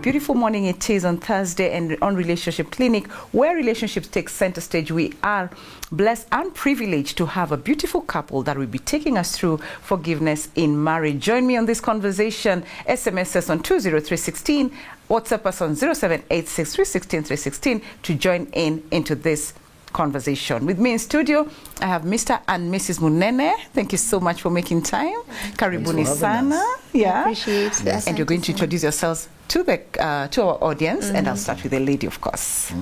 beautiful morning it is on Thursday, and on Relationship Clinic, where relationships take center stage, we are blessed and privileged to have a beautiful couple that will be taking us through forgiveness in marriage. Join me on this conversation. SMS us on 20316, WhatsApp us on 0786316316 to join into this conversation. With me in studio, I have Mr. and Mrs. Munene. Thank you so much for making time. Karibuni sana. Yeah. I appreciate that. And you're going to introduce yourselves to the to our audience, and I'll start with the lady, of course.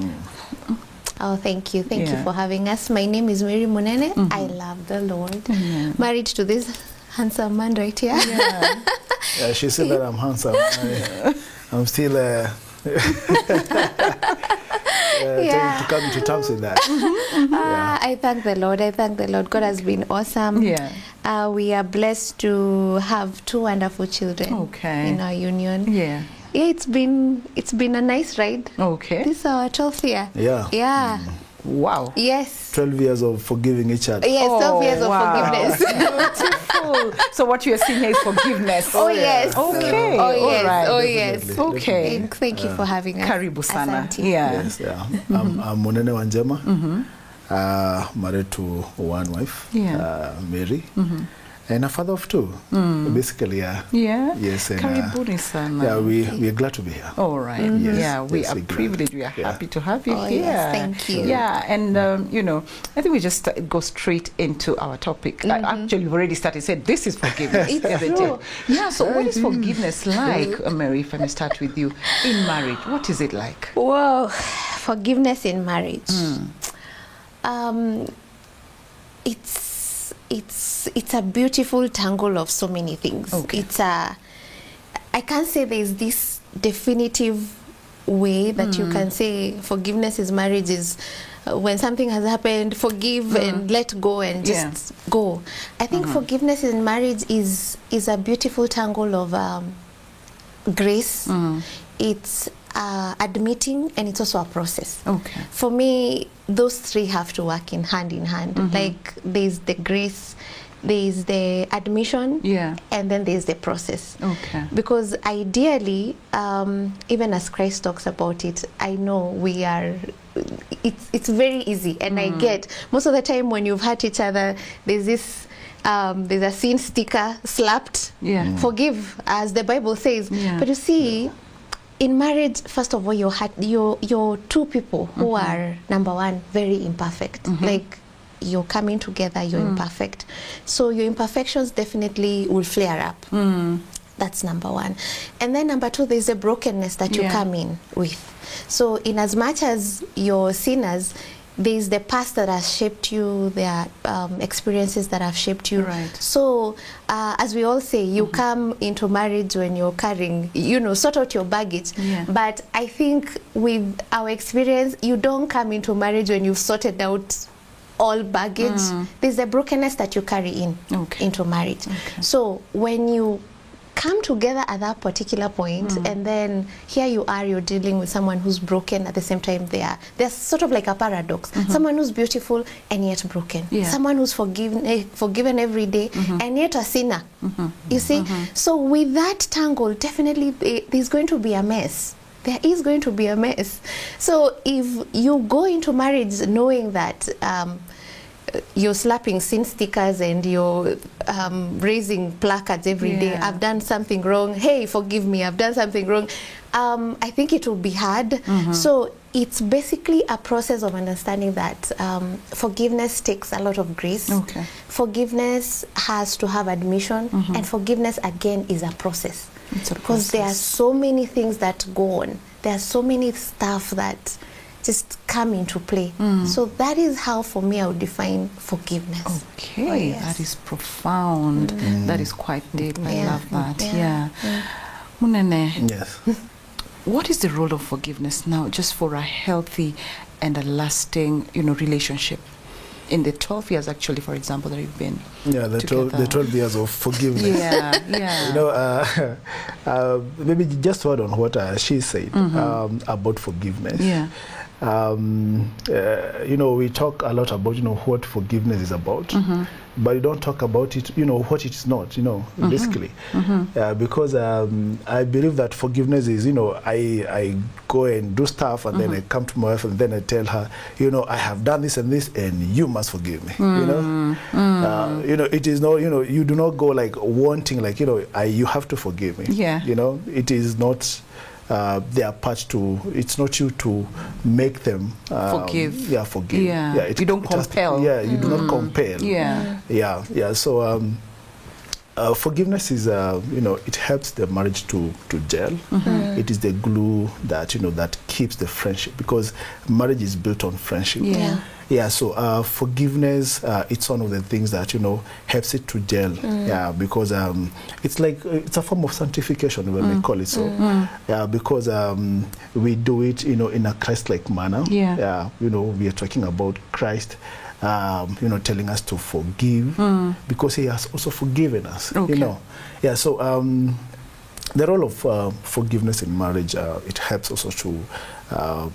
Oh, thank you. Thank you for having us. My name is Mary Munene. I love the Lord. Married to this handsome man right here. Yeah, she said that I'm handsome. I'm still trying to come to terms with that. I thank the Lord. I thank the Lord. God has been awesome. We are blessed to have two wonderful children in our union. Yeah, it's been a nice ride. This is our 12th year. Wow. Yes. 12 years of forgiving each other. Yes, 12 years of forgiveness. Beautiful. So what you are seeing here is forgiveness. Oh, yes. Okay. All right. Oh, yes. Definitely. Okay. Thank you for having us. Karibu sana. Yes, I'm Munene Wanjema, married to one wife, Mary. And a father of two, basically, Yes, and Karibuni sana. we are glad to be here. All right. Yes, we are privileged. We are happy to have you here. Yes, thank you. Yeah, and you know, I think we just go straight into our topic. Actually, we've already started. Said this is forgiveness. Yeah. So, what is forgiveness like, Mary? If I may start with you, in marriage, what is it like? Well, forgiveness in marriage. It's a beautiful tangle of so many things. I can't say there's this definitive way that you can say forgiveness is marriage is when something has happened, forgive and let go and just go. I think forgiveness in marriage is a beautiful tangle of grace. It's admitting, and it's also a process. For me, those three have to work in hand. Like there's the grace, there's the admission, and then there's the process. Because ideally, even as Christ talks about it, I know we are, it's very easy, and I get most of the time when you've hurt each other, there's this there's a sin sticker slapped, forgive, as the Bible says. But you see, in marriage, first of all, you're two people who are, number one, very imperfect. Like, you're coming together, you're imperfect. So your imperfections definitely will flare up. That's number one. And then number two, there's a brokenness that you come in with. So in as much as you're sinners, there's the past that has shaped you, there are experiences that have shaped you. So as we all say, you come into marriage when you're carrying, sort out your baggage. But I think with our experience, you don't come into marriage when you've sorted out all baggage. There's a brokenness that you carry into marriage. So when you come together at that particular point, and then here you are, you're dealing with someone who's broken at the same time. There's sort of like a paradox. Someone who's beautiful and yet broken. Someone who's forgiven every day and yet a sinner. You see? So with that tangle, definitely there's going to be a mess. There is going to be a mess. So if you go into marriage knowing that you're slapping sin stickers and you're raising placards every day, I've done something wrong, hey, forgive me, I've done something wrong, I think it will be hard. So it's basically a process of understanding that forgiveness takes a lot of grace. Forgiveness has to have admission, and forgiveness, again, is a process. Because there are so many things that go on. There are so many stuff that just come into play. So that is how, for me, I would define forgiveness. That is profound. That is quite deep. I love that. Munene, what is the role of forgiveness now, just for a healthy and a lasting, relationship? In the 12 years, actually, for example, that you've been the 12 years of forgiveness. Maybe just to add on what she said about forgiveness. you know, we talk a lot about, you know, what forgiveness is about, but you don't talk about it, you know, what it is not, you know, basically. Because I believe that forgiveness is, you know, I go and do stuff, and then I come to my wife, and then I tell her, you know, I have done this and this, and you must forgive me. You know, you know, it is not, you know, you do not go like wanting, like, you know, you have to forgive me. Yeah. You know, it is not their part to, it's not you to make them forgive. Yeah, forgive. Yeah, yeah, you don't compel. You do not compel. Yeah. So forgiveness is, you know, it helps the marriage to gel. It is the glue that, you know, that keeps the friendship, because marriage is built on friendship. Yeah, so forgiveness, it's one of the things that, you know, helps it to gel. Yeah, because it's like, it's a form of sanctification, when we call it so. Yeah, because we do it, you know, in a Christ-like manner. Yeah, you know, we are talking about Christ, you know, telling us to forgive, because he has also forgiven us, you know. Yeah, so the role of forgiveness in marriage, it helps also to,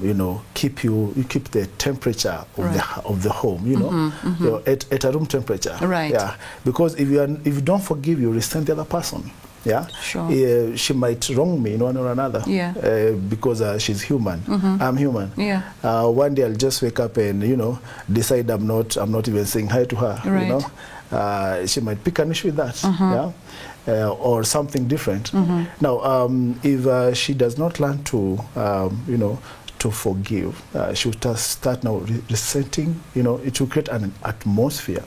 you know, keep the temperature of the home, you know, you know, at a room temperature. Yeah, because if you don't forgive, you resent the other person. Yeah, sure. She might wrong me in one or another. Yeah, because she's human. I'm human. Yeah. One day I'll just wake up and, you know, decide I'm not even saying hi to her. You know, she might pick an issue with that. Yeah. Or something different. Now, if she does not learn to, you know, to forgive, she will just start now resenting. You know, it will create an atmosphere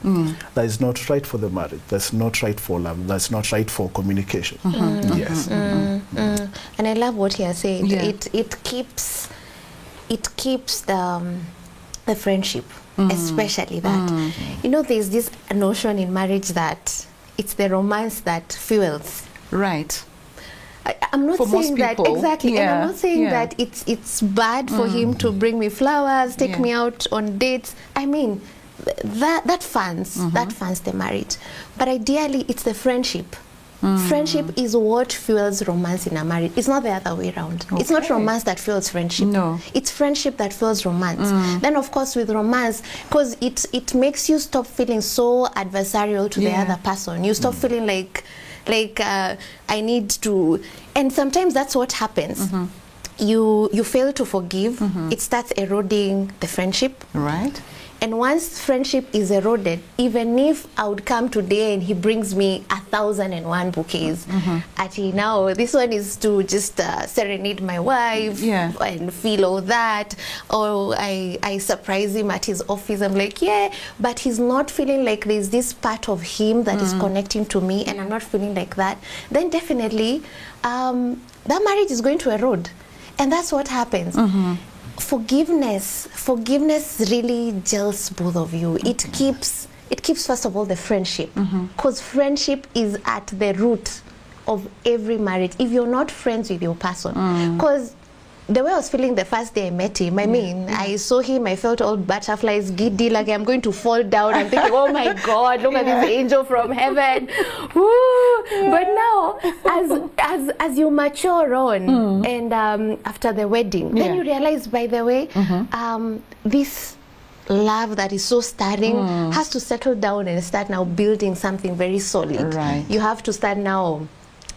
that is not right for the marriage. That's not right for love. That's not right for communication. Yes. And I love what you're saying. Yeah. It keeps the friendship, especially that. You know, there's this notion in marriage that it's the romance that fuels. Right. I'm not saying that exactly, and I'm not saying that it's bad for him to bring me flowers, take me out on dates. I mean, that fans the marriage, but ideally it's the friendship. Friendship is what fuels romance in a marriage. It's not the other way around. It's not romance that fuels friendship. No, it's friendship that fuels romance. Then, of course, with romance, because it makes you stop feeling so adversarial to the other person. You stop feeling like I need to, and sometimes that's what happens. You fail to forgive. It starts eroding the friendship. Right. And once friendship is eroded, even if I would come today and he brings me 1,001 bouquets, now this one is to just serenade my wife and feel all that, or I surprise him at his office, I'm like, yeah, but he's not feeling like there's this part of him that is connecting to me, and I'm not feeling like that, then definitely that marriage is going to erode. And that's what happens. Forgiveness really gels both of you. It keeps first of all the friendship, because friendship is at the root of every marriage. If you're not friends with your person, because the way I was feeling the first day I met him, I mean, I saw him, I felt all butterflies, giddy, like I'm going to fall down. I'm thinking, oh my God, look at this angel from heaven. Woo! But now, as you mature on, and after the wedding, then you realize, by the way, this love that is so stirring has to settle down and start now building something very solid. Right. You have to start now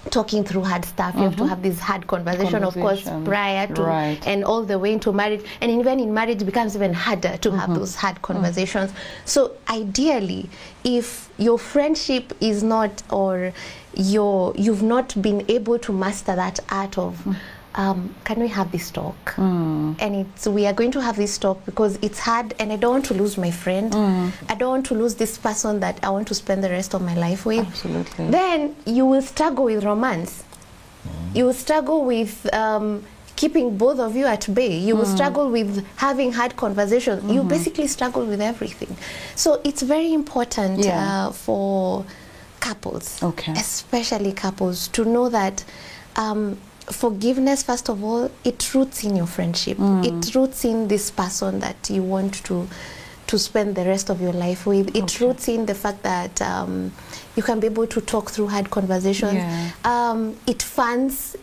talking through hard stuff. You have to have this hard conversation, of course, prior to and all the way into marriage. And even in marriage, it becomes even harder to have those hard conversations. So ideally, if your friendship is not, or you've not been able to master that art of can we have this talk? And we are going to have this talk because it's hard, and I don't want to lose my friend. I don't want to lose this person that I want to spend the rest of my life with. Absolutely. Then you will struggle with romance. You will struggle with keeping both of you at bay. You will struggle with having hard conversations. You basically struggle with everything. So it's very important for couples, especially couples, to know that forgiveness, first of all, it roots in your friendship. It roots in this person that you want to spend the rest of your life with. It roots in the fact that you can be able to talk through hard conversations. It fans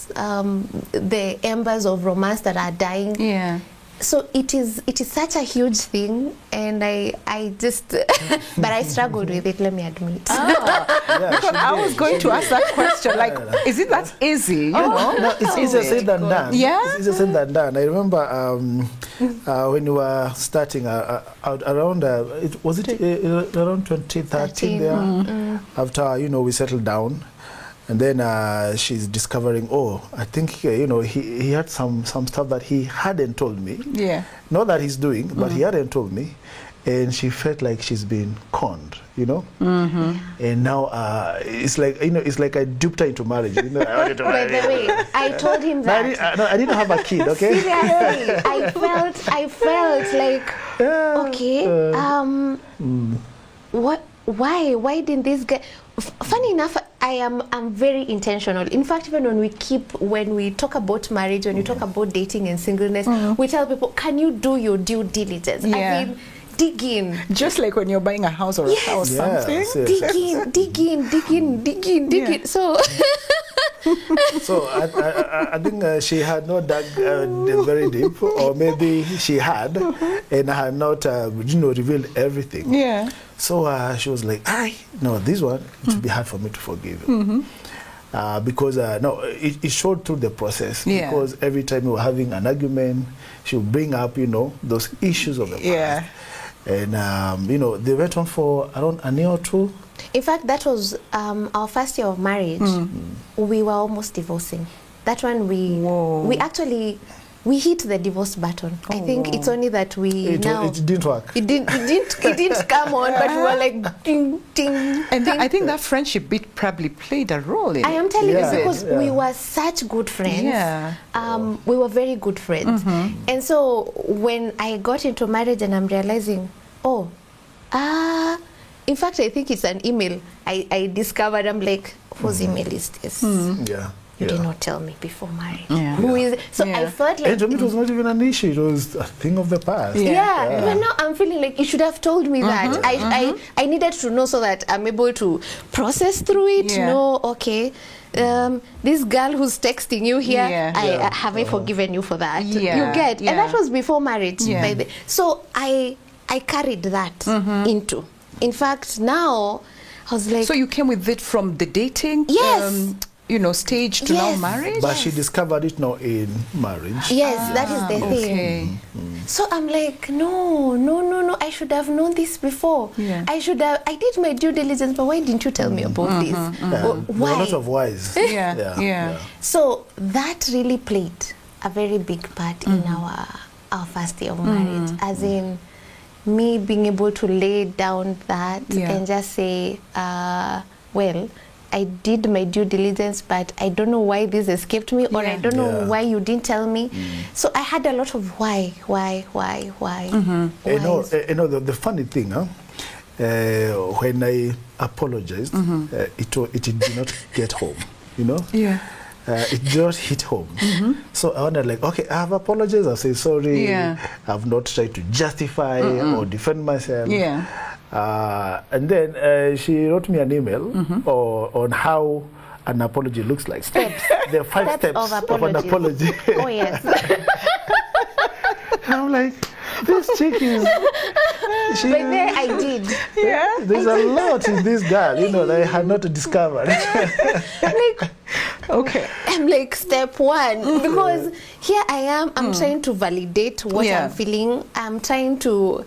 the embers of romance that are dying. So it is such a huge thing, and I just but I struggled with it, let me admit. Because I was going to ask that question, like, is it that easy, you know? No, it's easier said than done. Yeah? It's easier said than done. I remember when we were starting around, was it around 2013 there? After, you know, we settled down. And then she's discovering, I think, you know, he had some stuff that he hadn't told me. Yeah. Not that he's doing, but he hadn't told me. And she felt like she's been conned, you know. And now it's like, you know, it's like I duped her into marriage. You know, by the way, I told him that. I didn't have a kid, okay? Seriously, I felt like, okay, why didn't this guy? Funny enough, I'm very intentional. In fact, even when we talk about marriage, when we talk about dating and singleness, we tell people, can you do your due diligence? I mean, dig in. Just like when you're buying a house or a house, something. Dig in. So I think she had not dug very deep, or maybe she had, and had not, you know, revealed everything. Yeah. So she was like, no, this one, it would be hard for me to forgive. Because it showed through the process. Yeah. Because every time we were having an argument, she would bring up, you know, those issues of the past. Yeah. And, you know, they went on for around a year or two. In fact, that was our first year of marriage. We were almost divorcing. That one we actually hit the divorce button. I think it's only that it didn't work. It didn't come on, but we were like ding ding. And I think that friendship bit probably played a role in it. I am telling you, because we were such good friends. Yeah. We were very good friends. And so when I got into marriage and I'm realizing, in fact, I think it's an email I discovered. I'm like, whose email is this? You did not tell me before marriage. Who is it? So I felt like... And to me, it was not even an issue. It was a thing of the past. But now I'm feeling like you should have told me that. I needed to know so that I'm able to process through it. Know, okay, this girl who's texting you here, have I forgiven you for that? You get? And that was before marriage. So I carried that into... In fact, now I was like... So you came with it from the dating? Yes. You know, stage to now marriage? But she discovered it now in marriage. Yes, that is the thing. So I'm like, no, I should have known this before. I did my due diligence, but why didn't you tell me about this? Why? A lot of whys. So that really played a very big part in our first year of marriage, as in me being able to lay down that and just say, well, I did my due diligence, but I don't know why this escaped me, or I don't know why you didn't tell me. So I had a lot of why. You know, the funny thing, when I apologized, it did not get home, you know? It just hit home. So I wondered, like, okay, I have apologized, I'll say sorry, I've not tried to justify or defend myself. And then she wrote me an email on how an apology looks like. There are 5 steps of an apology. Oh, yes. I'm like, this chick is... But there I did. There's a lot in this girl, you know, that I had not discovered. I'm like, step 1, because here I am, I'm trying to validate what I'm feeling. I'm trying to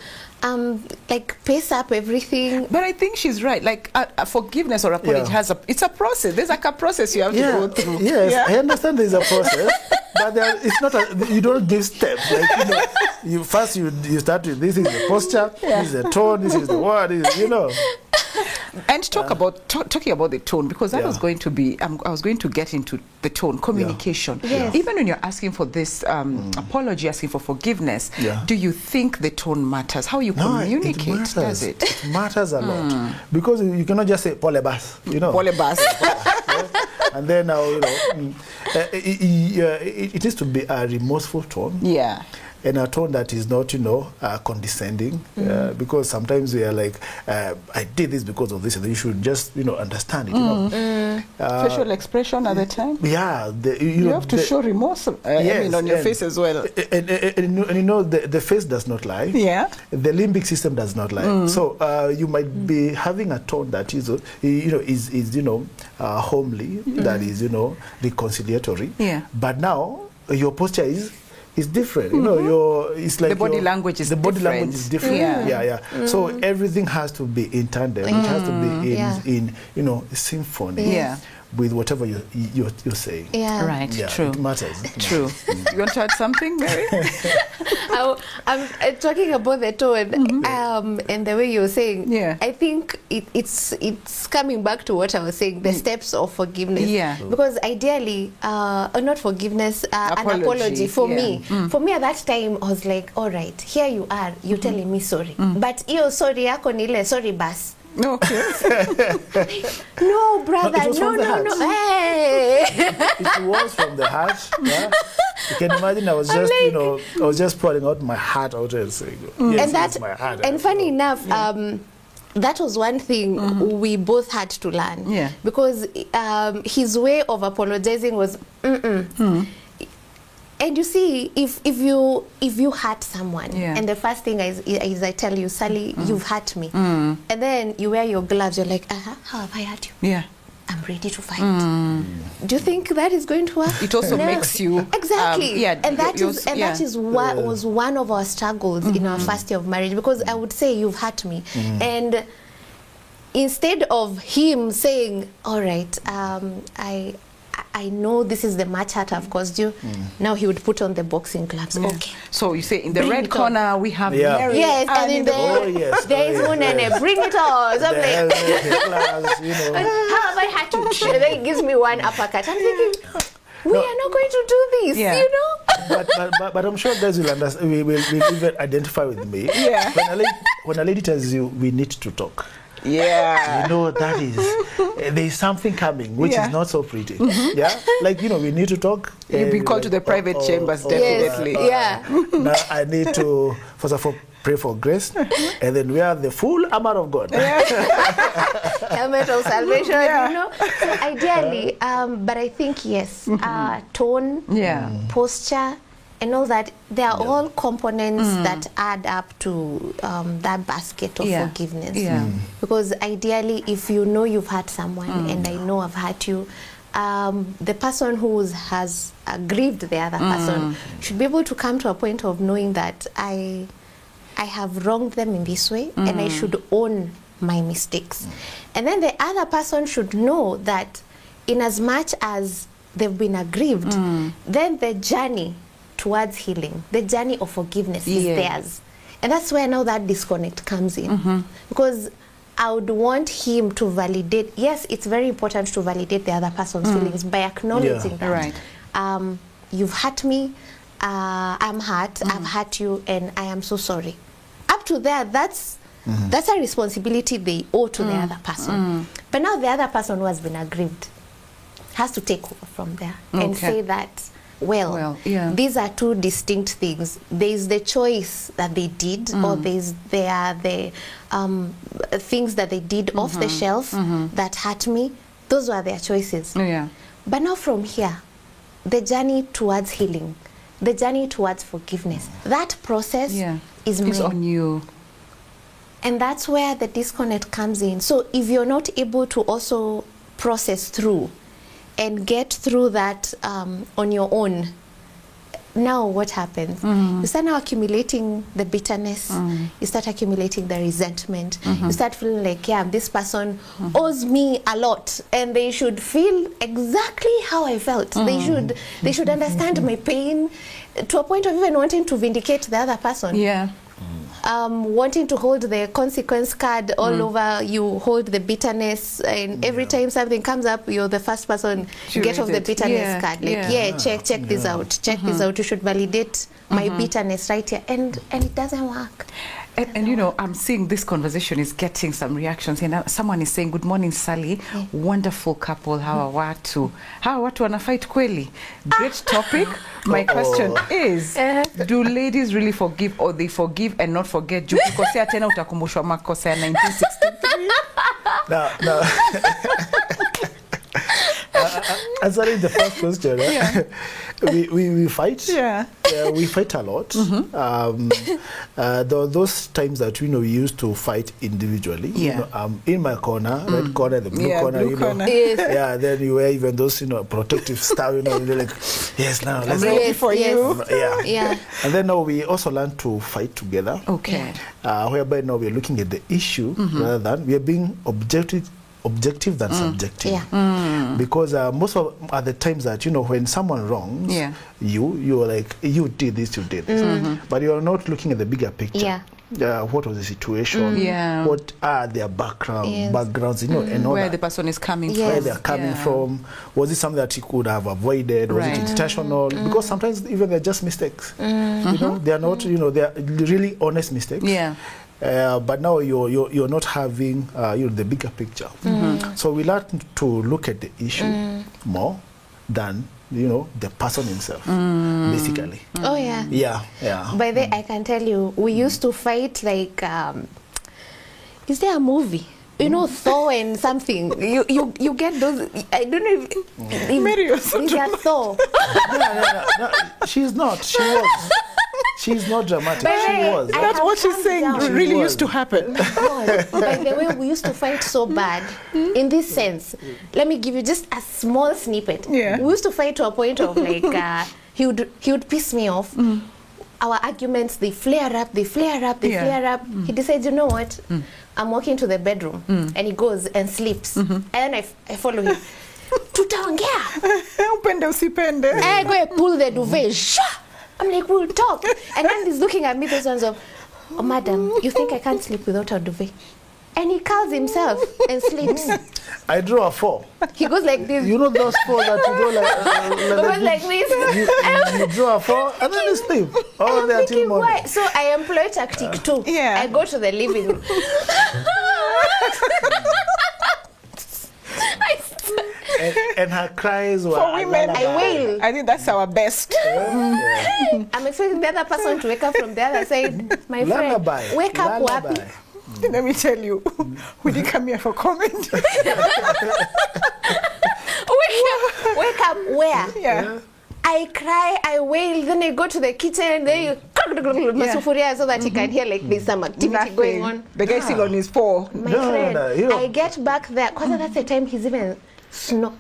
like pace up everything. But I think she's right. Like forgiveness or apology it's a process. There's like a process you have to go through. Yes, I understand there's a process, but it's not. You don't give steps. Like, you know, first you start with, this is the posture, this is the tone, this is the word, you know. And talking about the tone, because that was going to be, I was going to get into the tone, communication. Even when you're asking for this apology, asking for forgiveness, do you think the tone matters? How you communicate, it matters. does it? It matters a lot. Because you cannot just say, pole bas, you know. Pole bas. And then now, you know, it needs to be a remorseful tone. and a tone that is not, condescending, because sometimes we are like, I did this because of this, and you should just, understand it. Facial expression at the time. Yeah, you have to show remorse. Yes, on your face as well. And the face does not lie. Yeah. The limbic system does not lie. So you might be having a tone that is, homely, that is, reconciliatory. Yeah. But now your posture is different. It's like the body language is different. The body language is different. Yeah. So everything has to be in tandem. It has to be in symphony with whatever you're saying. Yeah. Right. Yeah, True. it matters. True. You want to add something, Mary? I'm talking about the tone and the way you're saying. Yeah. I think it's coming back to what I was saying, the steps of forgiveness. Yeah. Because ideally, not forgiveness, an apology for me. For me at that time, I was like, all right, here you are, you're telling me sorry. But you're sorry, sorry, bas. Okay. No, brother, no. Hey. It was from the heart. Yeah? You can imagine I was just, I was just pouring out my heart out and saying, yes, and that's my heart. And funny enough, that was one thing we both had to learn. Yeah. Because his way of apologizing was, And you see, if you hurt someone, and the first thing is I tell you, Sally, you've hurt me, and then you wear your gloves, you're like, how have I hurt you? Yeah. I'm ready to fight. Do you think that is going to work? It also makes you exactly. And that is what was one of our struggles in our first year of marriage, because I would say, you've hurt me, and instead of him saying, all right, I know this is the much hurt I've caused you. Now he would put on the boxing gloves. Okay. So you say in the red corner we have Mary. Yes, and in the there is Munene. Bring it on. So how have I had to? Then he gives me one uppercut. I'm thinking, we are not going to do this, But I'm sure guys will understand. Will even identify with me. Yeah. When a lady tells you we need to talk. Yeah. That is, there's something coming which is not so pretty. Yeah? Like, we need to talk. You've been called to the private chambers, definitely. Now I need to, first of all, pray for grace, and then we are the full armor of God. Helmet of salvation, So ideally, but I think, yes, tone, posture, and all that, they are all components that add up to that basket of forgiveness. Because ideally, if you know you've hurt someone, and I know I've hurt you, the person who has grieved the other person should be able to come to a point of knowing that I have wronged them in this way, and I should own my mistakes. And then the other person should know that in as much as they've been aggrieved, then the journey towards healing, the journey of forgiveness is theirs. And that's where now that disconnect comes in. Because I would want him to validate, yes, it's very important to validate the other person's feelings by acknowledging that. You've hurt me, I'm hurt, I've hurt you, and I am so sorry. Up to there, that's a responsibility they owe to the other person. But now the other person who has been aggrieved has to take over from there and say that, these are two distinct things. There's the choice that they did, or there are the things that they did off the shelf that hurt me. Those were their choices. But now from here, the journey towards healing, the journey towards forgiveness, that process is on you. And that's where the disconnect comes in. So if you're not able to also process through and get through that on your own, now what happens? You start now accumulating the bitterness, you start accumulating the resentment, you start feeling like, this person owes me a lot, and they should feel exactly how I felt. They should understand my pain, to a point of even wanting to vindicate the other person. Wanting to hold the consequence card all over, you hold the bitterness, and every time something comes up, you're the first person to get off the bitterness card. Like, check this out, check this out. You should validate my bitterness right here, and it doesn't work. And you know, I'm seeing this conversation is getting some reactions. And someone is saying, good morning, Sally. Yeah. Wonderful couple. Hawa watu wana fight kweli? Great topic. My question is, do ladies really forgive, or they forgive and not forget? Juu kukosea tena utakumbushwa makosa ya 1963? No. Answering the first question, we fight. Yeah. We fight a lot. Those times that we used to fight individually. Yeah. You know, in my corner, red corner, the blue corner. Blue corner. Yes. Yeah. Then you wear even those protective stuff. You're like, yes, now let's ready for you. Yeah. And then now we also learn to fight together. Okay. Whereby now we're looking at the issue rather than we are being objective than subjective. Yeah. Because most of the times that when someone wrongs you're like, you did this, but you're not looking at the bigger picture. What was the situation? What are their backgrounds, and all where that. the person is coming from, where they're coming from. Was it something that you could have avoided? Was it intentional? Because sometimes even they're just mistakes. They're not, they're really honest mistakes. But now you're not having the bigger picture. So we learn to look at the issue more than the person himself, basically. Oh yeah. Yeah. By the way, I can tell you, we used to fight like. Is there a movie? Thor and something. You get those. I don't know if is that Thor. No. She's not. She was. She's not dramatic. She was. That's what she's saying. Really used to happen. By the way, we used to fight so bad in this sense. Let me give you just a small snippet. We used to fight to a point of like he would piss me off. Our arguments, they flare up. He decides, you know what? I'm walking to the bedroom, and he goes and sleeps, and I follow him. Tutaongea. Upende usipende. I go and pull the duvet. I'm like, we'll talk. And then he's looking at me, those ones of, oh, madam, you think I can't sleep without a duvet? And he curls himself and sleeps. I draw a 4. He goes like this. You know those 4 that you go like this? You draw a 4 and then you sleep. All day until morning. Why? So I employ tactic 2. I go to the living room. And her cries were for women. I wail. I think that's our best. I'm expecting the other person to wake up from the other side. My friend, wake up, Wapi. Let me tell you, we didn't come here for comment. Wake up, where? I cry, I wail, then I go to the kitchen, then you so that he can hear like there's some activity going on. The guy still on his 4. My friend, I get back there, because that's the time he's even No,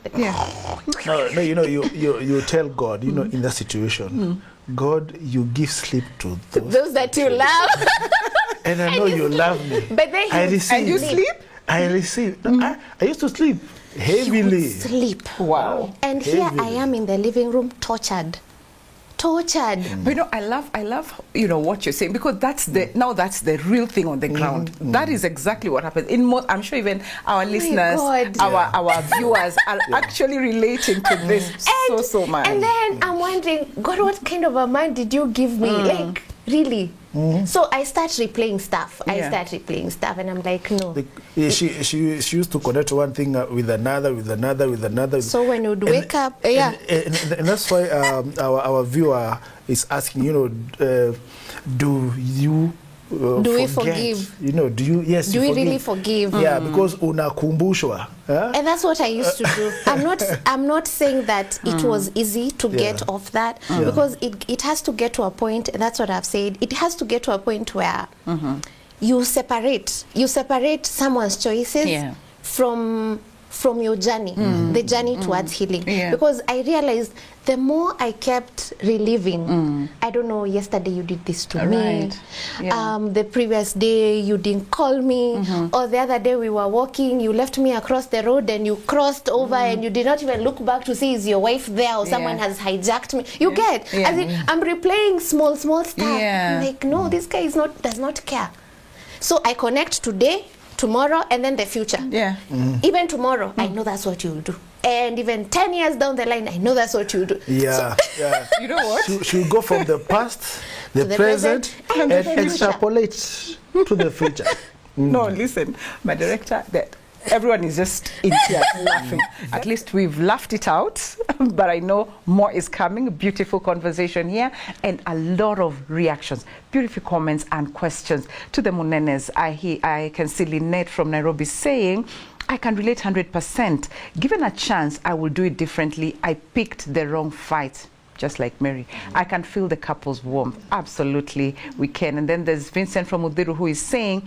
you tell God, in that situation, God, you give sleep to those that you love. And I know you love me. But then I receive. And you sleep? I receive. I used to sleep heavily. Sleep. Wow. And heavily. Here I am in the living room, tortured. But I love what you're saying, because that's the real thing on the ground. That is exactly what happens. I'm sure even our listeners, our viewers are actually relating to this so much. And then I'm wondering, God, what kind of a man did you give me? Like, really? So I start replaying stuff. And I'm like, no. She used to connect one thing with another. So when you'd wake up, and that's why our viewer is asking, do you do we forgive? Do you? Yes. Do we really forgive? Yeah, because unakumbushwa. And that's what I used to do. I'm not saying that it was easy to get off that, because it has to get to a point. And that's what I've said. It has to get to a point where you separate someone's choices from your journey, the journey towards healing. Because I realized the more I kept reliving, I don't know, yesterday you did this to me, the previous day you didn't call me, or the other day we were walking, you left me across the road and you crossed over and you did not even look back to see is your wife there or someone has hijacked me. You get? As in, I'm replaying small stuff. I'm like, no, this guy does not care. So I connect today, tomorrow, and then the future. Even tomorrow, I know that's what you'll do. And even 10 years down the line, I know that's what you'll do. You know what? She'll go from the past, the present, and extrapolate to the future. No, listen, my director, everyone is just in tears laughing. At least we've laughed it out, but I know more is coming. Beautiful conversation here and a lot of reactions, beautiful comments and questions to the Munenes. I can see Lynette from Nairobi saying, I can relate 100%. Given a chance, I will do it differently. I picked the wrong fight. Just like Mary. I can feel the couple's warmth. Absolutely, we can. And then there's Vincent from Udhiru who is saying,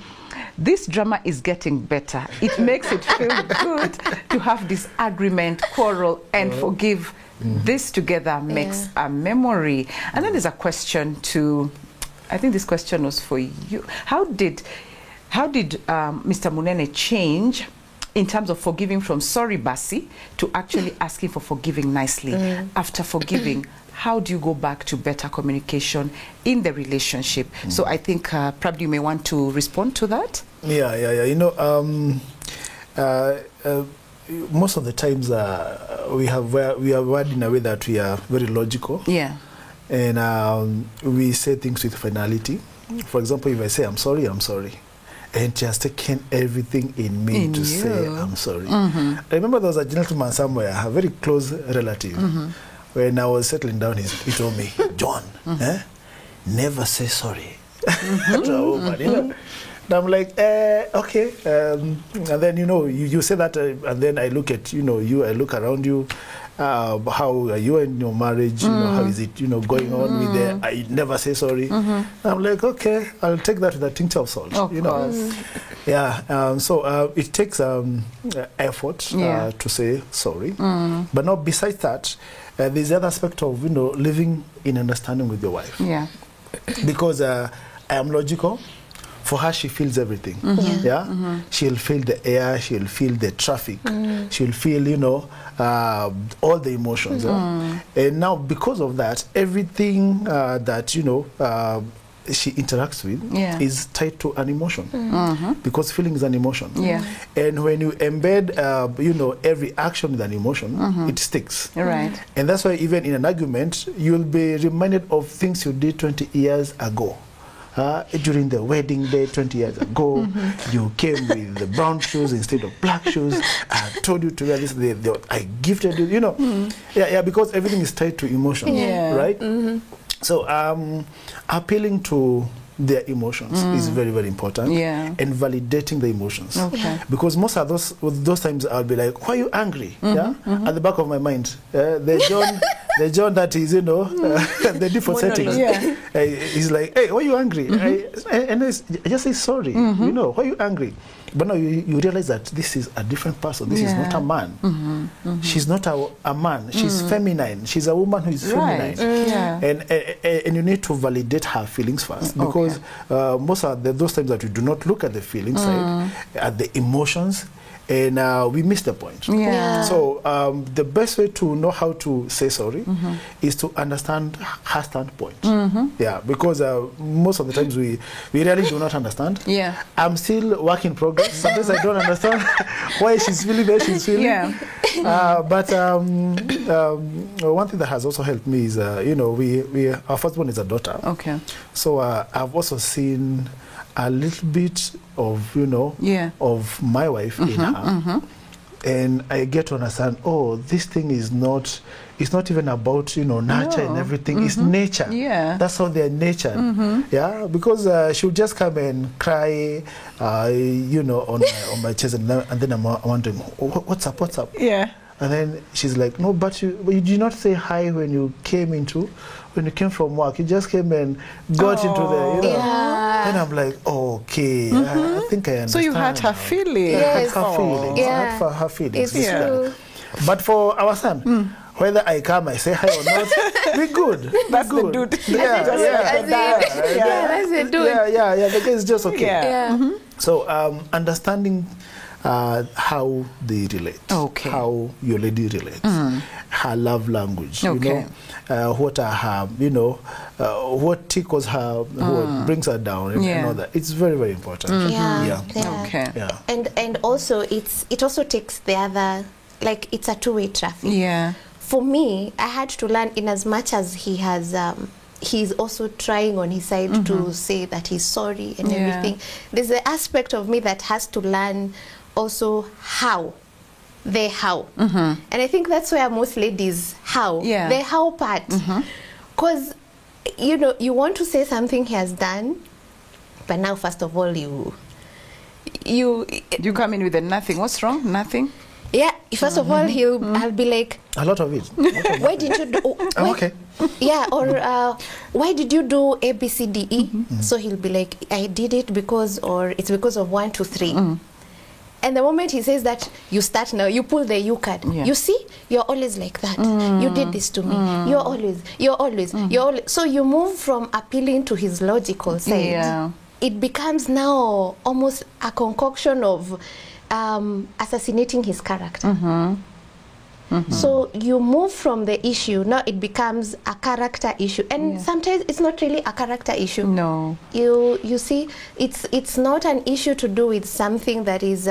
this drama is getting better. It makes it feel good to have disagreement, quarrel, and forgive. This together makes a memory. And then there's a question to, I think this question was for you. How did Mr. Munene change in terms of forgiving from sorry Basi to actually asking for forgiving nicely? After forgiving, how do you go back to better communication in the relationship? So I think probably you may want to respond to that. Yeah. You know, most of the times we are wired in a way that we are very logical. Yeah. And we say things with finality. For example, if I say I'm sorry, and just taken everything in me to say I'm sorry. I remember there was a gentleman somewhere, a very close relative, when I was settling down, he told me, John, never say sorry to a woman, you know. And I'm like, okay. And then, you know, you say that, and then I look at, you know, I look around you. How are you in your marriage? You know, how is it, you know, going on with the I never say sorry? I'm like, okay, I'll take that with a tincture of salt. Of course. Yeah. So it takes effort to say sorry. But now besides that, there's the other aspect of, you know, living in understanding with your wife. Yeah. Because I am logical. For her, she feels everything. She'll feel the air, she'll feel the traffic, she'll feel, you know, all the emotions. And now, because of that, everything that, you know, she interacts with is tied to an emotion. Because feeling is an emotion. And when you embed, you know, every action with an emotion, it sticks. Right. And that's why even in an argument, you'll be reminded of things you did 20 years ago. During the wedding day 20 years ago, you came with the brown shoes instead of black shoes. I told you to wear this. I gifted you, you know. Because everything is tied to emotions, right? So appealing to their emotions is very, very important. And validating the emotions. Because most of those times I'll be like, why are you angry? At the back of my mind, the John that is, you know, the default settings. He's like, hey, why are you angry? And I just say sorry. You know, why are you angry? But now you realize that this is a different person. This is not a man. She's not a man. She's feminine. She's a woman who is feminine. And you need to validate her feelings first. Because most of those times that we do not look at the feeling side, at the emotions, and we miss the point. So the best way to know how to say sorry is to understand her standpoint. Because most of the times we really do not understand. I'm still work in progress. Sometimes I don't understand why she's feeling the way she's feeling. But one thing that has also helped me is, you know, our firstborn is a daughter. So I've also seen a little bit of, you know, of my wife in her. And I get to understand, oh, this thing is not, it's not even about, you know, nurture and everything. It's nature. That's how they're nurtured. Because she'll just come and cry, you know, on my chest, and then I'm wondering, what's up? And then she's like, no, but you did not say hi when you came from work. You just came and got into the, you know. And I'm like, okay, I think I understand. So you had her feeling. I had her feelings. I had her feelings. It's true. But for our son, whether I come, I say hi or not, we're good. That's we're good. The dude. That's the dude. The guy is just okay. So understanding how they relate, how your lady relates, her love language, you know, what are her, you know, what tickles her, what brings her down, and all that. It's very, very important. And also it also takes the other, like, it's a two-way traffic. For me, I had to learn, in as much as he has he's also trying on his side to say that he's sorry and everything. There's an aspect of me that has to learn also how. And I think that's where most ladies, the how part. Because, you know, you want to say something he has done, but now, first of all, you come in with a nothing. What's wrong? Nothing? Yeah, first of all, I'll be like, a lot of it. Why did you do? Okay. Yeah, or why did you do A, B, C, D, E? So he'll be like, I did it because, or it's because of 1, 2, 3. And the moment he says that, you start now, you pull the U card. You see, you're always like that. You did this to me. You're always. So you move from appealing to his logical side. Yeah. It becomes now almost a concoction of assassinating his character. So you move from the issue, now it becomes a character issue, and sometimes it's not really a character issue. No, you see, it's not an issue to do with something that is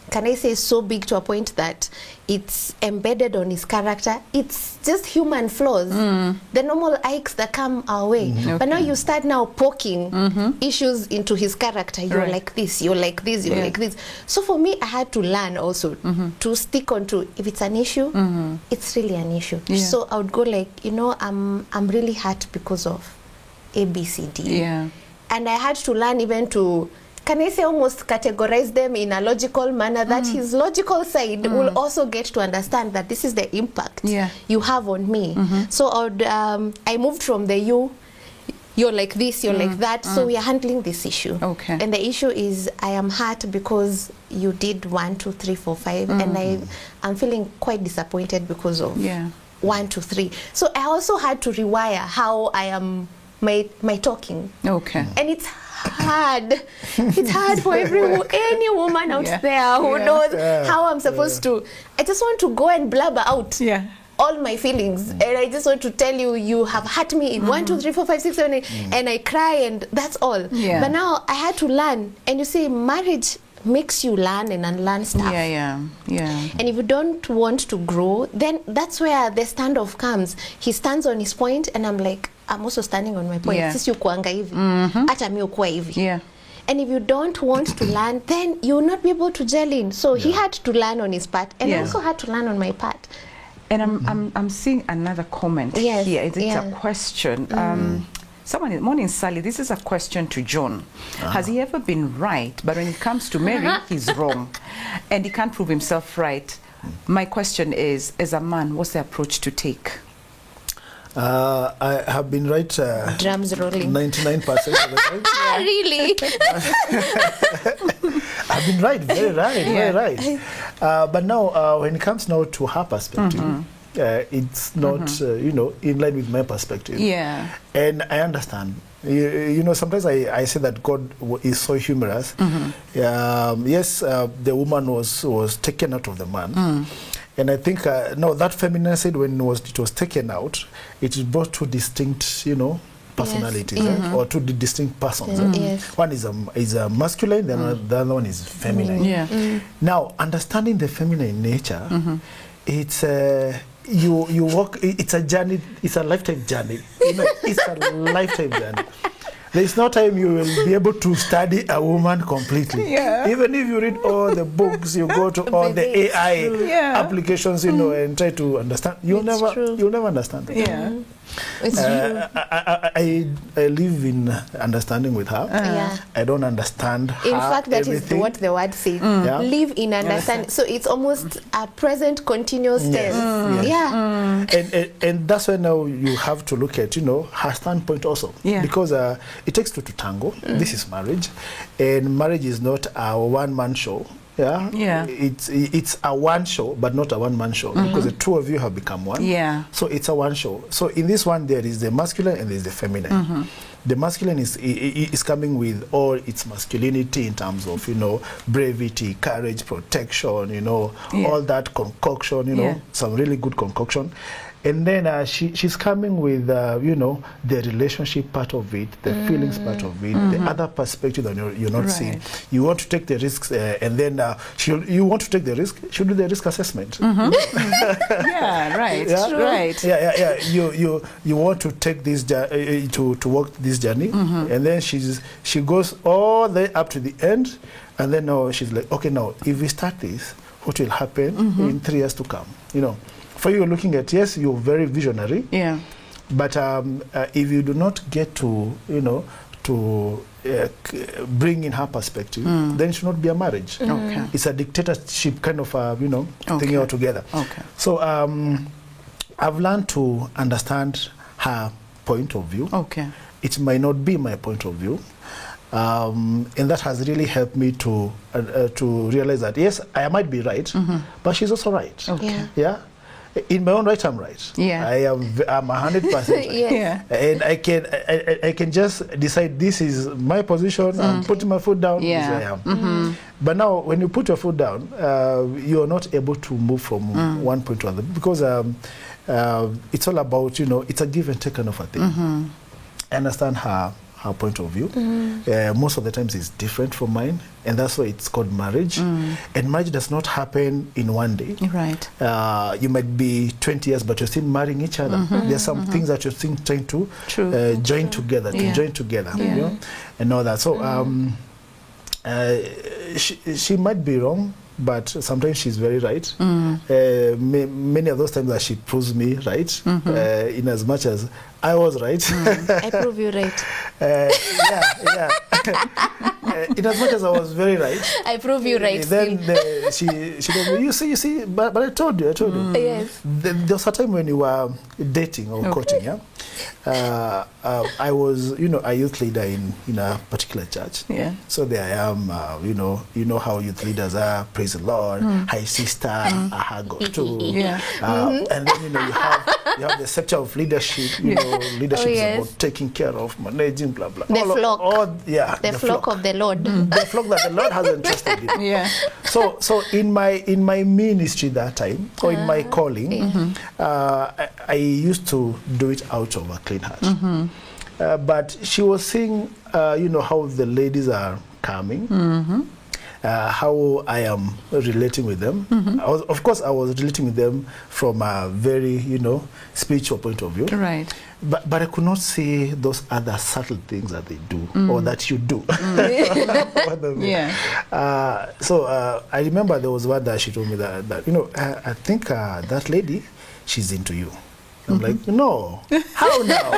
can I say so big to a point that it's embedded on his character. It's just human flaws, the normal aches that come our way. But now you start now poking issues into his character. You're like this, you're like this, you're like this. So for me, I had to learn also to stick on to, if it's an issue, it's really an issue. So I would go like, you know, I'm really hurt because of A, B, C, D. And I had to learn even to, can I say, almost categorize them in a logical manner, that his logical side will also get to understand that this is the impact you have on me. So I moved from the you're like this, you're like that, so we are handling this issue. And the issue is, I am hurt because you did 1, 2, 3, 4, 5, and I'm feeling quite disappointed because of 1, 2, 3. So I also had to rewire how I am my talking. And it's hard. It's hard for any woman out there who knows how I'm supposed to. I just want to go and blabber out all my feelings, and I just want to tell you, you have hurt me in 1, 2, 3, 4, 5, 6, 7, 8, and I cry, and that's all. But now I had to learn, and you see, marriage makes you learn and unlearn stuff. And if you don't want to grow, then that's where the standoff comes. He stands on his point, and I'm like, I'm also standing on my point. Sisi ukuanga hivi, hata mi ukuwa hivi. And if you don't want to learn, then you will not be able to gel in. So he had to learn on his part, and I also had to learn on my part. And I'm seeing another comment here. It's a question. Someone, morning Sally, this is a question to John. Has he ever been right, but when it comes to Mary, he's wrong, and he can't prove himself right? My question is, as a man, what's the approach to take? I have been right. Drums rolling. 99% of the time. Really? I've been right, very right, very right. But now, when it comes now to her perspective, it's not, you know, in line with my perspective. And I understand. You know, sometimes I say that God is so humorous. Yes, the woman was taken out of the man. And I think, no, that feminine side, when it was taken out, it brought two distinct, you know, personalities, or two distinct persons. One is a masculine, the other one is feminine. Now, understanding the feminine nature, it's you walk. It's a journey. It's a lifetime journey. You know, it's a lifetime journey. There is no time you will be able to study a woman completely. Even if you read all the books, you go to all the AI applications, you know, and try to understand. You'll never understand it. It's true. I live in understanding with her. I don't understand her. In fact, that everything. is what the word says. Live in understanding. So it's almost a present continuous tense. And that's why now you have to look at, you know, her standpoint also. Because it takes two to tango. This is marriage. And marriage is not a one-man show. It's a one show, but not a one-man show, because the two of you have become one. So it's a one show. So in this one, there is the masculine and there is the feminine. The masculine is coming with all its masculinity in terms of, you know, bravery, courage, protection, you know, all that concoction, you know, some really good concoction. And then she's coming with, you know, the relationship part of it, the feelings part of it, the other perspective that you're not seeing. You want to take the risks, and then you want to take the risk. She'll do the risk assessment. Yeah, right. Yeah? Right. Yeah. You want to take this to walk this journey, and then she goes all the way up to the end, and then now she's like, okay, now if we start this, what will happen in 3 years to come? You know, for you looking at, yes, you're very visionary. Yeah. But if you do not get to, you know, to bring in her perspective, then it should not be a marriage. Okay. It's a dictatorship kind of, you know, thing altogether. Okay. So I've learned to understand her point of view. Okay. It might not be my point of view. And that has really helped me to realize that, yes, I might be right, but she's also right. Okay. Yeah. In my own right, I'm right. Yeah. I'm 100% right. Yeah. And I can just decide this is my position. I'm putting my foot down. Yeah. This I am. But now, when you put your foot down, you are not able to move from one point to another, because it's all about, you know, it's a give and take kind of a thing. I understand her point of view. Most of the times it's different from mine, and that's why it's called marriage. And marriage does not happen in one day. Right. You might be 20 years, but you're still marrying each other. There's some things that you're still trying to join together, you know, and all that. So she might be wrong, but sometimes she's very right. Many of those times that she proves me right, in as much as I was right. I prove you right. Yeah. In as much as I was very right, I prove you right. Then she told me, you see, but I told you. Yes. There was a time when you were dating or courting, yeah. I was, you know, a youth leader in a particular church. Yeah. So there I am, you know how youth leaders are. Praise the Lord, hi sister, a hug or two. Yeah. And then, you know, you have the sector of leadership. You know, leadership is about taking care of, managing, blah blah. The flock. The flock of the Lord. The flock that the Lord has entrusted in. Yeah. So in my ministry that time, or in my calling, I used to do it out of a clean heart. But she was seeing, you know, how the ladies are coming, how I am relating with them. Of course, I was relating with them from a very, you know, spiritual point of view. Right. But I could not see those other subtle things that they do or that you do. Yeah. So I remember there was one that she told me that you know, I think that lady, she's into you. I'm like, no, how now?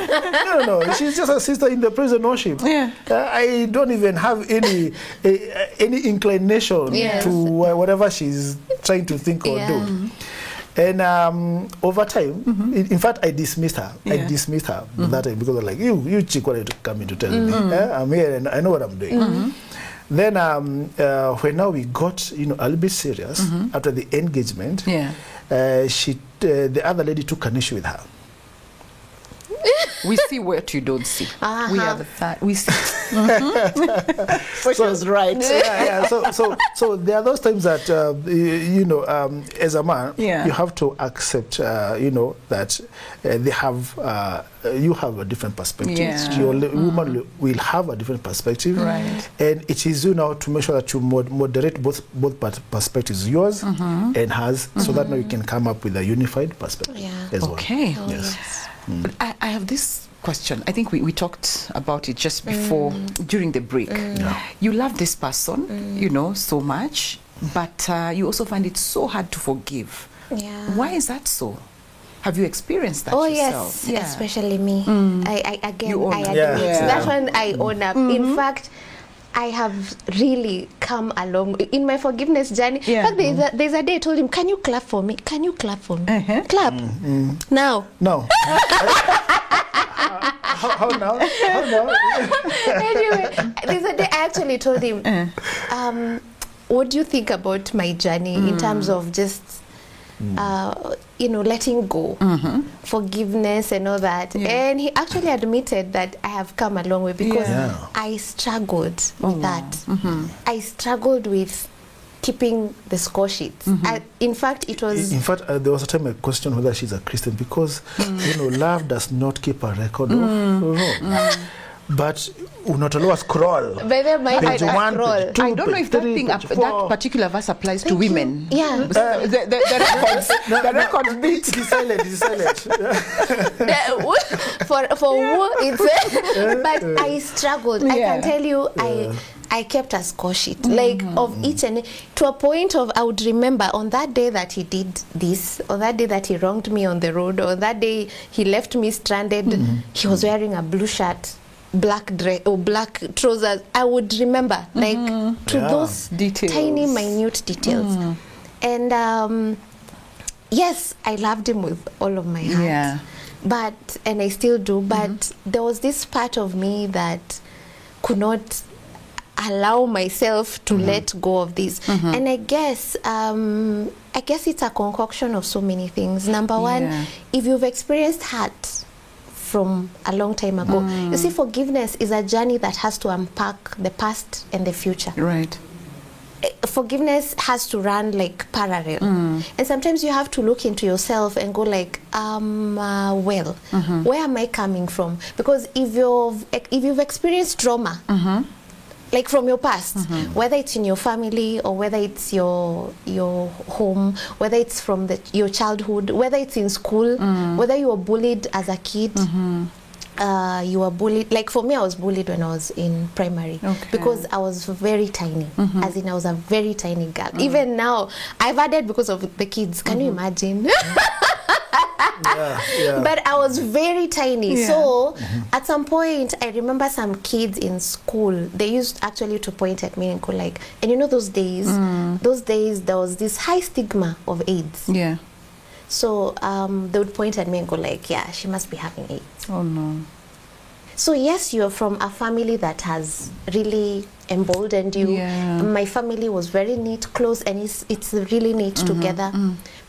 No, she's just a sister in the praise and worship. Yeah. I don't even have any inclination to whatever she's trying to think or do. And over time, in fact, I dismissed her. I dismissed her that time, because I'm like, you chick, what are you coming to tell me? I'm here and I know what I'm doing. Then when now we got, you know, a little bit serious after the engagement, the other lady took an issue with her. We see what you don't see. We have that. We see. So she was right. So there are those times that you know, as a man, you have to accept, you know, that they have you have a different perspective. Your woman will have a different perspective, right? And it is you now to make sure that you moderate both perspectives, yours and hers, so that now you can come up with a unified perspective as well. Okay. Yes. I have this question. I think we talked about it just before, during the break. You love this person, you know, so much, but you also find it so hard to forgive. Why is that so? Have you experienced that yourself? Yes, especially me. I admit that one. I own up. In fact, I have really come along in my forgiveness journey. In fact, there's a day I told him, can you clap for me? Can you clap for me? Clap. Now. No. How now? Anyway, there's a day I actually told him, what do you think about my journey in terms of just, you know, letting go, forgiveness and all that. And he actually admitted that I have come a long way, because I struggled with that. I struggled with keeping the score sheets. In fact, it was... In fact, there was a time I questioned whether she's a Christian because, you know, love does not keep a record of... But unatolewa scroll. I don't know if that particular verse applies to women. Yeah. The records beat. It is silent. For who it's but I struggled. I can tell you I kept a score sheet like of each and to a point of I would remember on that day that he did this, or that day that he wronged me on the road, or that day he left me stranded. He was wearing a blue shirt, black dress or black trousers. I would remember like to those details, tiny minute details. And yes, I loved him with all of my heart. And I still do, but there was this part of me that could not allow myself to let go of this. And I guess it's a concoction of so many things. Number one, if you've experienced hurt from a long time ago, you see, forgiveness is a journey that has to unpack the past and the future. Right. Forgiveness has to run like parallel. And sometimes you have to look into yourself and go like, well, where am I coming from? Because if you've experienced trauma, like from your past, whether it's in your family or whether it's your home, whether it's from your childhood, whether it's in school, whether you were bullied as a kid, you were bullied. Like for me, I was bullied when I was in primary because I was very tiny, as in I was a very tiny girl. Even now, I've added because of the kids. Can you imagine? But I was very tiny. So at some point, I remember some kids in school, they used actually to point at me and go like, and you know those days there was this high stigma of AIDS. So they would point at me and go like, yeah, she must be having AIDS. Oh no. So yes, you're from a family that has really emboldened you. My family was very neat, close, and it's really neat together.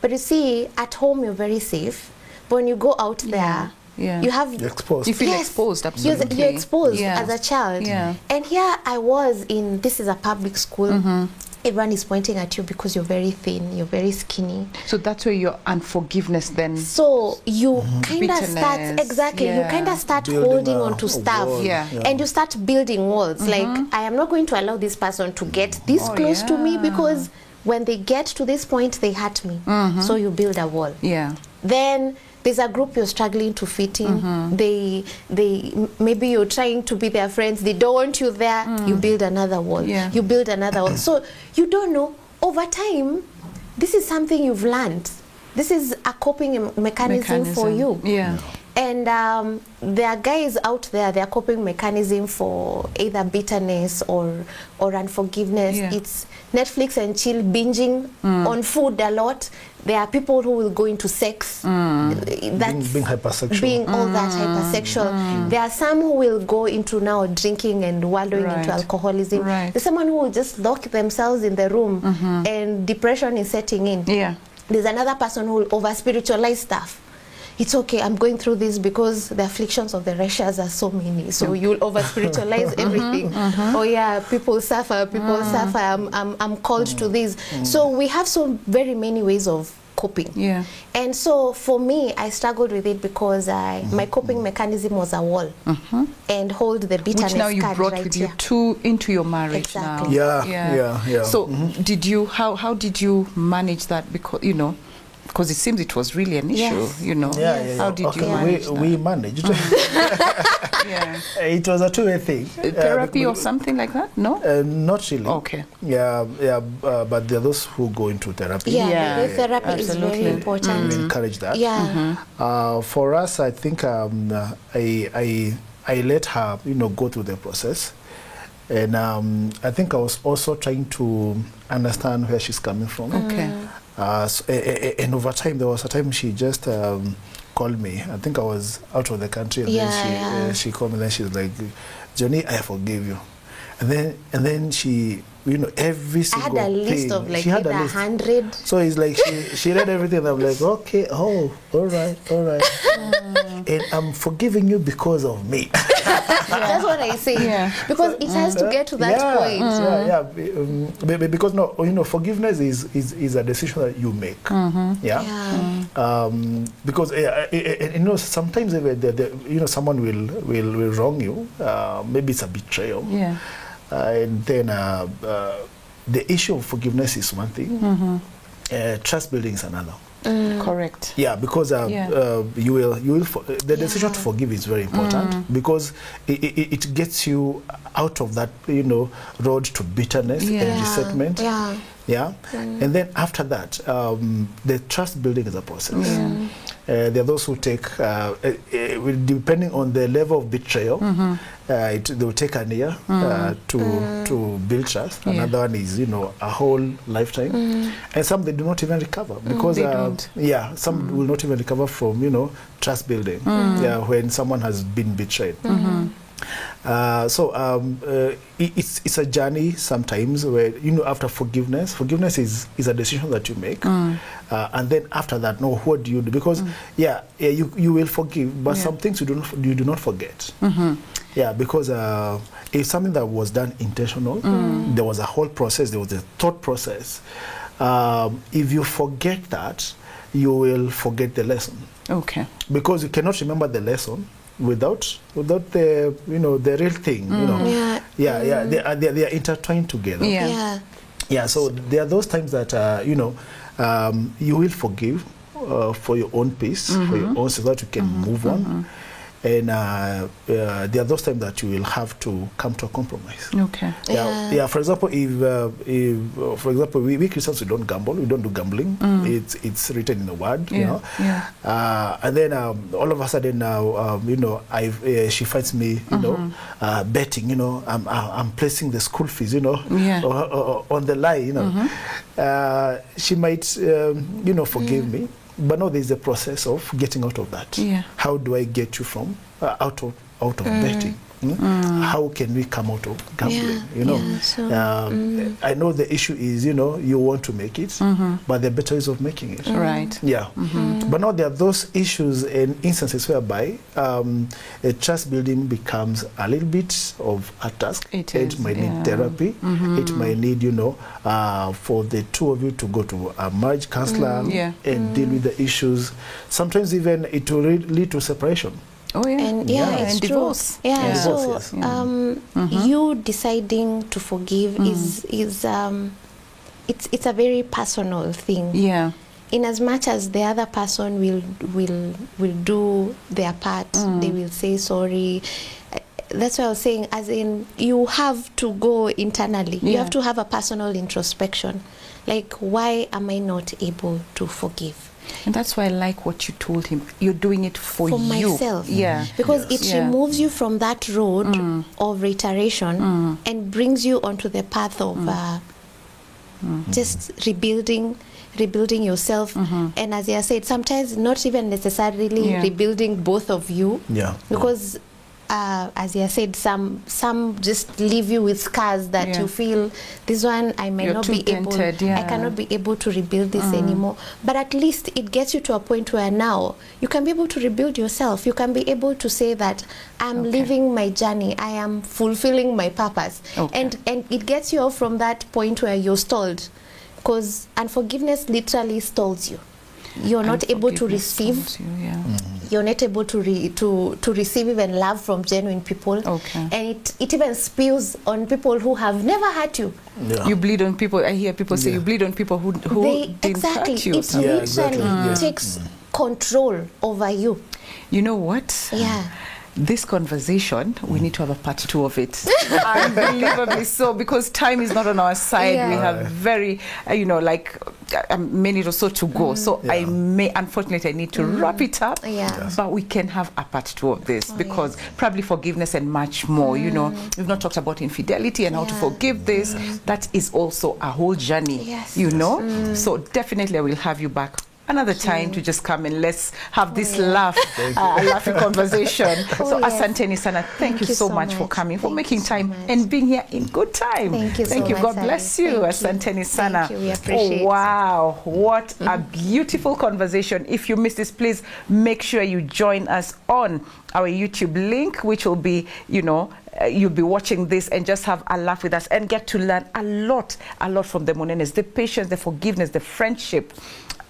But you see, at home you're very safe. But when you go out there, you have... You're exposed. You feel exposed, absolutely. You're exposed as a child. And here I was in, this is a public school. Everyone is pointing at you because you're very thin, you're very skinny. So that's where your unforgiveness then... So you kind of start, you kind of start holding on to stuff. And you start building walls. Like, I am not going to allow this person to get this close to me because when they get to this point, they hurt me. So you build a wall. Then there's a group you're struggling to fit in. They maybe you're trying to be their friends. They don't want you there. You build another wall. You build another wall. So you don't know. Over time, this is something you've learned. This is a coping mechanism for you. And there are guys out there, their coping mechanism for either bitterness or unforgiveness. It's Netflix and chill, binging on food a lot. There are people who will go into sex. That's being hypersexual. Being all that hypersexual. There are some who will go into now drinking and wallowing into alcoholism. There's someone who will just lock themselves in the room and depression is setting in. There's another person who will over-spiritualize stuff. It's okay, I'm going through this because the afflictions of the righteous are so many. So you'll over-spiritualize everything. Oh yeah, people suffer, I'm called to this. So we have so very many ways of coping. And so for me, I struggled with it because my coping mechanism was a wall and hold the bitterness. Which now you brought with you into your marriage now. So did you, how did you manage that? Because, you know, because it seems it was really an issue, you know. How did you manage that? We managed. It was a two-way thing. Therapy or something like that? No? Not really. Okay. But there are those who go into therapy. Therapy is very important. We encourage that. For us, I think I let her, you know, go through the process. And I think I was also trying to understand where she's coming from. And over time, there was a time she just called me. I think I was out of the country, and then she called me. And then she's like, "Johnny, I forgive you." And then she, you know, every single thing. I had a list of like 100. So it's like she read everything. And I'm like, okay, all right. And I'm forgiving you because of me. That's what I say. Because it has to get to that point. Because forgiveness is a decision that you make. Because sometimes someone will wrong you. Maybe it's a betrayal. And then the issue of forgiveness is one thing. Trust building is another. Correct. Yeah, because you will the decision to forgive is very important because it gets you out of that road to bitterness and resentment. And then after that, the trust building is a process. There are those who take, depending on the level of betrayal, they will take a year to build trust. Another one is, a whole lifetime. And some they do not even recover because, some will not even recover from, trust building when someone has been betrayed. It's a journey sometimes where after forgiveness is a decision that you make, and then after that, what do you do? Because you will forgive, but some things you do not forget. Because it's something that was done intentional. There was a whole process. There was a thought process. If you forget that, you will forget the lesson. Okay. Because you cannot remember the lesson without the the real thing. They are intertwined together. So there are those times that you will forgive for your own peace, for your own so that you can move on. And there are those times that you will have to come to a compromise. Okay. For example, if for example we Christians, we don't gamble, we don't do gambling. It's written in the word, and then all of a sudden now she finds me betting. I'm placing the school fees on the line. She might forgive me. But no, there's a process of getting out of that. How do I get you from out of betting? How can we come out of gambling? I know the issue is you want to make it, but there are better ways of making it. Right. But now there are those issues and instances whereby trust building becomes a little bit of a task. It might need therapy. It might need for the two of you to go to a marriage counselor and deal with the issues. Sometimes even it will lead to separation. And it's divorce. You deciding to forgive is it's a very personal thing. In as much as the other person will do their part, they will say sorry. That's what I was saying, as in you have to go internally. You have to have a personal introspection. Like, why am I not able to forgive? And that's why I like what you told him. You're doing it for you. Myself. Because it removes you from that road of reiteration and brings you onto the path of just rebuilding yourself. And as I said, sometimes not even necessarily rebuilding both of you. Because as I said, some just leave you with scars that you feel, this one I may not be able, I cannot be able to rebuild this anymore. But at least it gets you to a point where now you can be able to rebuild yourself. You can be able to say that I'm living my journey, I am fulfilling my purpose. And it gets you off from that point where you're stalled, because unforgiveness literally stalls you. You're not able to receive. You're not able to receive even love from genuine people. And it even spills on people who have never hurt you. You bleed on people. I hear people say you bleed on people who didn't hurt you. It literally takes control over you. You know what? This conversation, we need to have a part 2 of it. Unbelievably so, because time is not on our side. We have very, a minute or so to go. So unfortunately, I need to wrap it up. But we can have a part 2 of this because probably forgiveness and much more. We've not talked about infidelity and how to forgive this. That is also a whole journey. So definitely, I will have you back another time to just come and let's have this laughing conversation. So Asanteni Sana, thank you so much for coming, for making time and being here in good time. Thank you so much. God bless you, Asanteni Sana. Thank you. We appreciate it. Wow, what a beautiful conversation. If you missed this, please make sure you join us on our YouTube link, which will be, you'll be watching this and just have a laugh with us and get to learn a lot from the Munenes, the patience, the forgiveness, the friendship,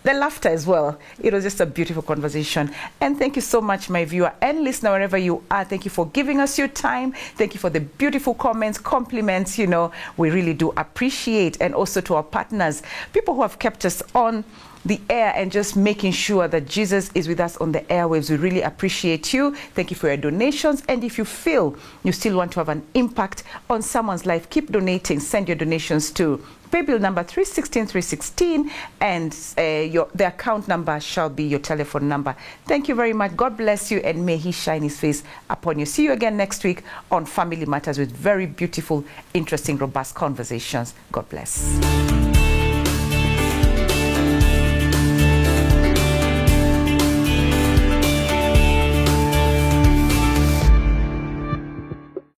the laughter as well. It was just a beautiful conversation. And thank you so much, my viewer and listener, wherever you are. Thank you for giving us your time. Thank you for the beautiful comments, compliments, we really do appreciate. And also to our partners, people who have kept us on the air and just making sure that Jesus is with us on the airwaves. We really appreciate you. Thank you for your donations. And if you feel you still want to have an impact on someone's life, keep donating. Send your donations to paybill number 316316, and the account number shall be your telephone number. Thank you very much. God bless you, and may He shine His face upon you. See you again next week on Family Matters with very beautiful, interesting, robust conversations. God bless.